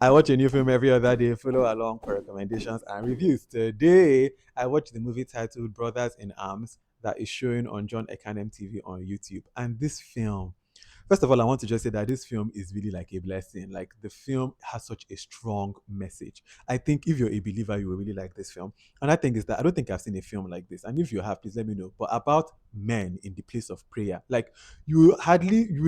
I watch a new film every other day. Follow along for recommendations and reviews. Today, I watched the movie titled Brothers in Arms that is showing on John Ekanem TV on YouTube. And this film, first of all, I want to just say that this film is really like a blessing. Like the film has such a strong message. I think if you're a believer, you will really like this film. And I think is that I don't think I've seen a film like this. And if you have, please let me know. But about men in the place of prayer, like you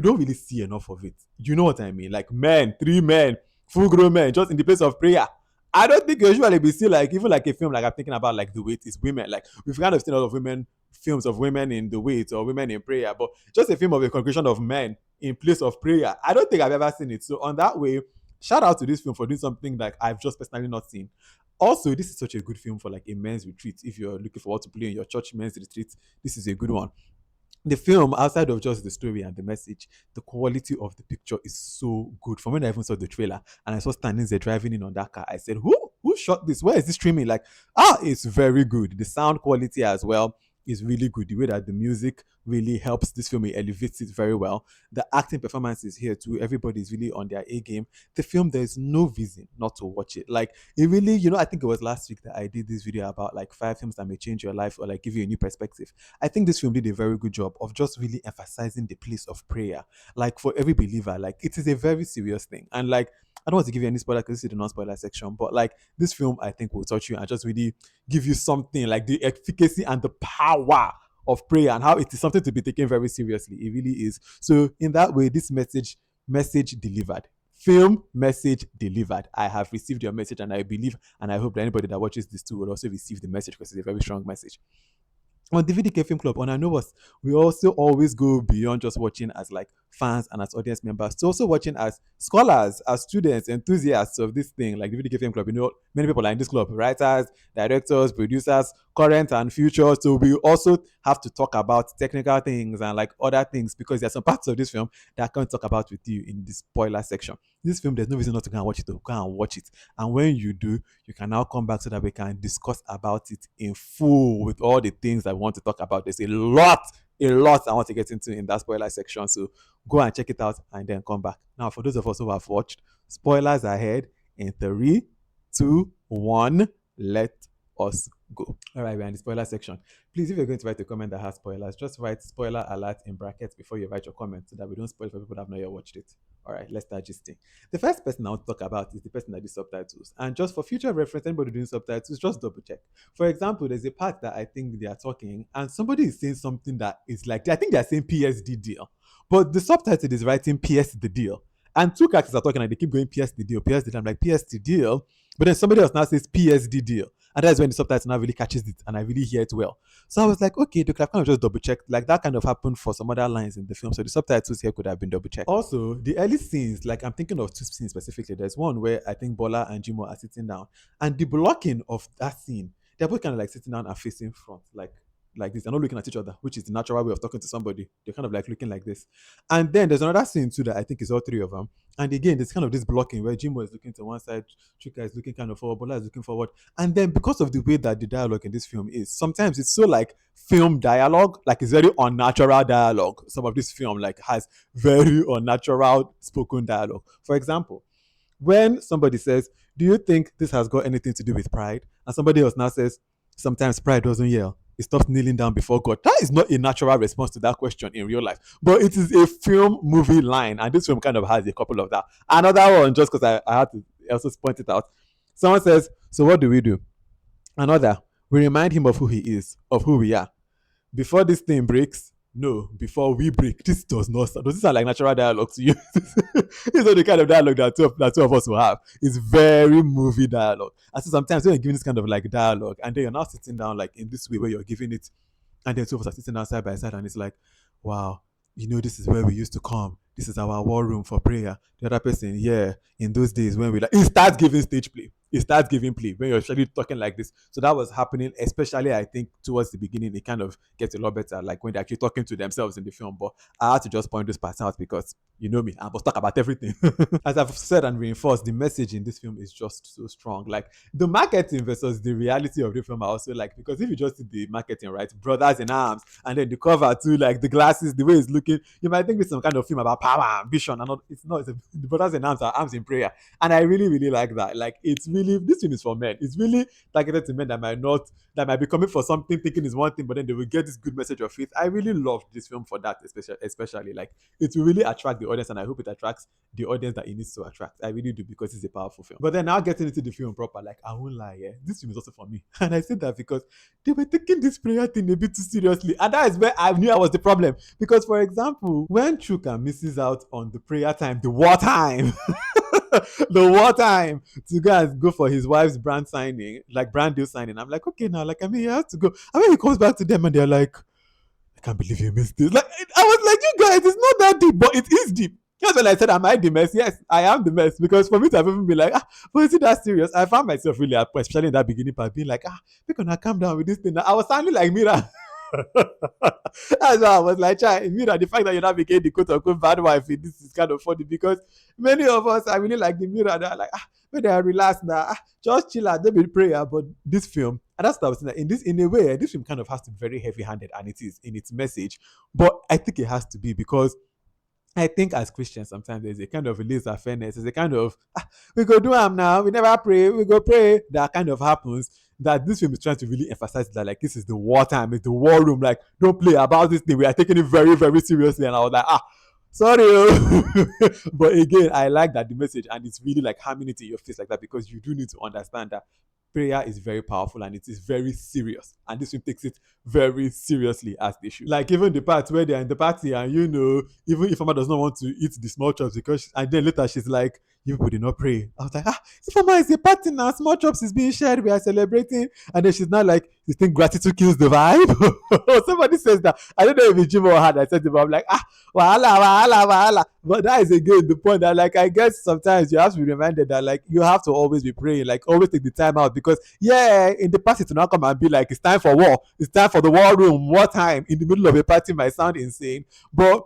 don't really see enough of it. You know what I mean? Like men, three men, full grown men, just in the place of prayer. I don't think usually we see like even like a film like I'm thinking about like The Wait is women. Like we've kind of seen a lot of women films of women in the wait or women in prayer, but just a film of a congregation of men in place of prayer. I don't think I've ever seen it. So on that way, shout out to this film for doing something like I've just personally not seen. Also, this is such a good film for like a men's retreat. If you're looking for what to play in your church men's retreat, this is a good one. The film, outside of just the story and the message, the quality of the picture is so good. From when I even saw the trailer and I saw Stan Nze driving in on that car, I said, Who shot this? Where is this streaming?" Like, it's very good. The sound quality as well is really good. The way that the music really helps this film, it elevates it very well. The acting performances here too, everybody is really on their A game. The film, there's no reason not to watch it. Like, it really, I think it was last week that I did this video about like 5 films that may change your life or like give you a new perspective. I think this film did a very good job of just really emphasizing the place of prayer. Like for every believer, like it is a very serious thing. And like I don't want to give you any spoiler because this is the non-spoiler section, but like this film I think will touch you and just really give you something like the efficacy and the power of prayer and how it is something to be taken very seriously. It really is. So in that way, this message delivered. Film message delivered. I have received your message and I believe and I hope that anybody that watches this too will also receive the message because it's a very strong message on the VDK Film Club. And I know what we also always go beyond just watching as like fans and as audience members to also watching as scholars, as students, enthusiasts of this thing, like the VDK Film Club. Many people are in this club: writers, directors, producers, current and future. So we also have to talk about technical things and like other things because there's some parts of this film that I can't talk about with you in the spoiler section. This film, there's no reason not to go and watch it. To go and watch it, and when you do, you can now come back so that we can discuss about it in full with all the things I want to talk about. There's a lot I want to get into in that spoiler section. So go and check it out and then come back. Now, for those of us who have watched, spoilers ahead in 3, 2, 1. Let us go. All right, we're in the spoiler section. Please, if you're going to write a comment that has spoilers, just write spoiler alert in brackets before you write your comment so that we don't spoil for people that have not yet watched it. All right, let's start gisting. The first person I want to talk about is the person that did subtitles. And just for future reference, anybody doing subtitles, just double check. For example, there's a part that I think they are talking, and somebody is saying something that is like, I think they're saying PSD deal, but the subtitle is writing PS the deal. And two characters are talking and they keep going PS the deal, PS the deal. I'm like, PS the deal. But then somebody else now says PSD deal. And that's when the subtitle now really catches it and I really hear it well. So I was like, okay, they could have kind of just double checked. Like that kind of happened for some other lines in the film. So the subtitles here could have been double checked. Also, the early scenes, like I'm thinking of two scenes specifically. There's one where I think Bola and Jimo are sitting down. And the blocking of that scene, they're both kind of like sitting down and facing front. Like this. They're not looking at each other, which is the natural way of talking to somebody. They're kind of like looking like this. And then there's another scene too that I think is all three of them. And again, there's kind of this blocking where Jimbo is looking to one side, Chika is looking kind of forward, Bola is looking forward. And then because of the way that the dialogue in this film is, sometimes it's so like film dialogue, like it's very unnatural dialogue. Some of this film like has very unnatural spoken dialogue. For example, when somebody says, "Do you think this has got anything to do with pride?" And somebody else now says, "Sometimes pride doesn't yell. It stops kneeling down before God." That is not a natural response to that question in real life, but it is a film movie line, and this film kind of has a couple of that. Another one, just because I had to also point it out. Someone says, "So what do we do?" Another, "We remind him of who he is, of who we are. Before this thing breaks, no, before we break." This does not sound, does this sound like natural dialogue to you? This is not the kind of dialogue that two of us will have. It's very movie dialogue. And so sometimes when you're giving this kind of like dialogue, and then you're now sitting down like in this way where you're giving it, and then two of us are sitting down side by side, and it's like, wow, this is where we used to come. This is our war room for prayer. The other person, yeah, in those days when we like, it starts giving stage play. it starts giving play when you're actually talking like this. So that was happening, especially I think towards the beginning. It kind of gets a lot better, like when they're actually talking to themselves in the film. But I had to just point those parts out because you know me, I must talk about everything. As I've said and reinforced, the message in this film is just so strong. Like the marketing versus the reality of the film, I also like, because if you just see the marketing, right, brothers in arms, and then the cover too, like the glasses, the way it's looking, you might think it's some kind of film about power, ambition, and not. It's not. The brothers in arms are arms in prayer, and I really, really like that. Like it's really, this film is for men. It's really targeted to men that might be coming for something, thinking is one thing, but then they will get this good message of faith. I really loved this film for that, especially like it will really attract the audience, and I hope it attracts the audience that it needs to attract. I really do, because it's a powerful film. But then now getting into the film proper, like I won't lie, yeah, this film is also for me. And I said that because they were taking this prayer thing a bit too seriously. And that is where I knew I was the problem. Because for example, when Chuka misses out on the prayer time, the war time, the war time to go for his wife's brand signing, like brand deal signing. I'm like, okay, now, like, I mean, he has to go. And when he comes back to them and they're like, I can't believe you missed this. Like, I was like, you guys, it's not that deep, but it is deep. That's when I said, am I the mess? Yes, I am the mess. Because for me to have even been like, but is it that serious? I found myself really, especially in that beginning part, being like, we're gonna calm down with this thing. I was sounding like Mira. That's why I was like, Chai, Mira, the fact that you now became the quote unquote bad wife, this is kind of funny, because many of us, I really like the Mira. They're like, when they are relaxed now, just chill out, don't be prayer. But this film, and that's what I was saying, in a way, this film kind of has to be very heavy handed, and it is in its message. But I think it has to be, because I think as Christians, sometimes there's a kind of a laser fairness. There's a kind of, we go do them now. We never pray. We go pray. That kind of happens. That this film is trying to really emphasize that, like, this is the war time. It's the war room. Like, don't play about this thing. We are taking it very, very seriously. And I was like, sorry. But again, I like that the message, and it's really like hammering it in your face like that, because you do need to understand that prayer is very powerful and it is very serious. And this one takes it very seriously, as they should. Like even the part where they're in the party, and even if Mama does not want to eat the small chops, because and then later she's like, you people did not pray. I was like, if Mama is a party now, small chops is being shared, we are celebrating. And then she's not like, you think gratitude kills the vibe? Somebody says that. I don't know if it's Jim or had I said it, but I'm like, wahala, wahala, wahala. But that is again the point that, like, I guess sometimes you have to be reminded that, like, you have to always be praying, like always take the time out, because in the past it will not come and be like, it's time for war, it's time for the war room, war time in the middle of a party might sound insane, but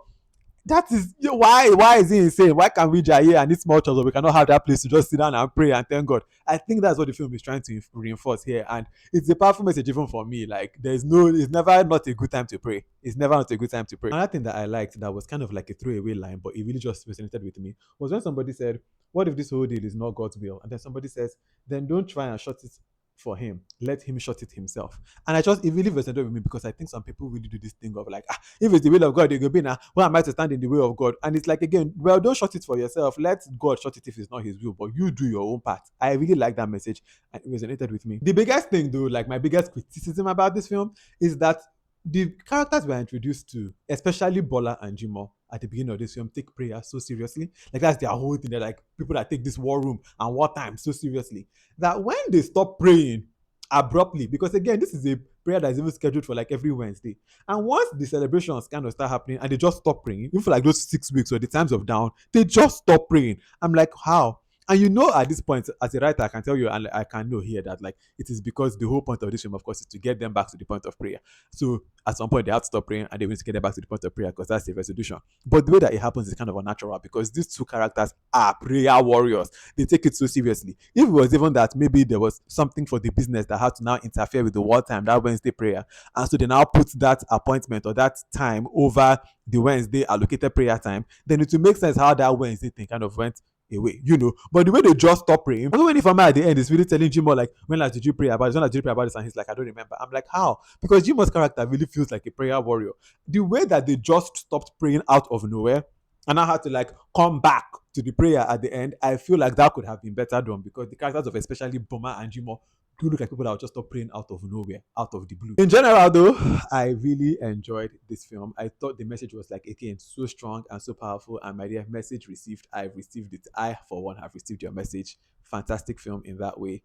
that is why is it insane? Why can't we just here and eat small chops, or we cannot have that place to just sit down and pray and thank God? I think that's what the film is trying to reinforce here, and it's a powerful message even for me. Like, it's never not a good time to pray. It's never not a good time to pray. Another thing that I liked, that was kind of like a throwaway line, but it really just resonated with me, was when somebody said, "What if this whole deal is not God's will?" And then somebody says, "Then don't try and shut it for him. Let him shut it himself." And it really resonated with me, because I think some people really do this thing of like, if it's the will of God, they go be now. Why am I to stand in the way of God? And it's like, again, well, don't shut it for yourself. Let God shut it if it's not His will, but you do your own part. I really like that message, and it resonated with me. The biggest thing, though, like my biggest criticism about this film, is that the characters we're introduced to, especially Bola and Jimo, at the beginning of this film, take prayer so seriously. Like, that's their whole thing. They're like people that take this war room and wartime so seriously, that when they stop praying abruptly, because again, this is a prayer that is even scheduled for like every Wednesday, and once the celebrations kind of start happening and they just stop praying, even for like those 6 weeks or the times of down, they just stop praying. I'm like, how? And at this point, as a writer, I can tell you, and I can know here, that like it is because the whole point of this film, of course, is to get them back to the point of prayer. So at some point they have to stop praying, and they need to get them back to the point of prayer, because that's the resolution. But the way that it happens is kind of unnatural, because these two characters are prayer warriors. They take it so seriously. If it was even that maybe there was something for the business that had to now interfere with the wartime, that Wednesday prayer, and so they now put that appointment or that time over the Wednesday allocated prayer time, then it will make sense how that Wednesday thing kind of went away. But the way they just stop praying, even when Ifama at the end is really telling Jimo, like, when last did you pray about this? When last did you pray about this? And he's like, I don't remember. I'm like, how? Because Jimo's character really feels like a prayer warrior. The way that they just stopped praying out of nowhere, and I had to like come back to the prayer at the end, I feel like that could have been better done, because the characters of especially Boma and Jimo do look like people that will just stop praying out of nowhere, out of the blue. In general, though, I really enjoyed this film. I thought the message was, like, again, so strong and so powerful. And my dear, message received, I've received it. I, for one, have received your message. Fantastic film in that way.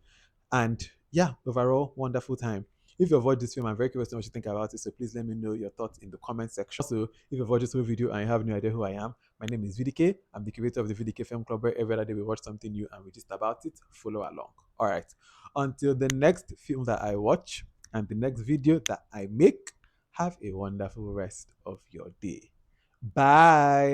And yeah, overall, wonderful time. If you've watched this film, I'm very curious to know what you think about it. So please let me know your thoughts in the comment section. Also, if you've watched this whole video and you have no idea who I am, my name is VDK. I'm the curator of the VDK Film Club, where every other day we watch something new and we just about it. Follow along. All right. Until the next film that I watch and the next video that I make, have a wonderful rest of your day. Bye.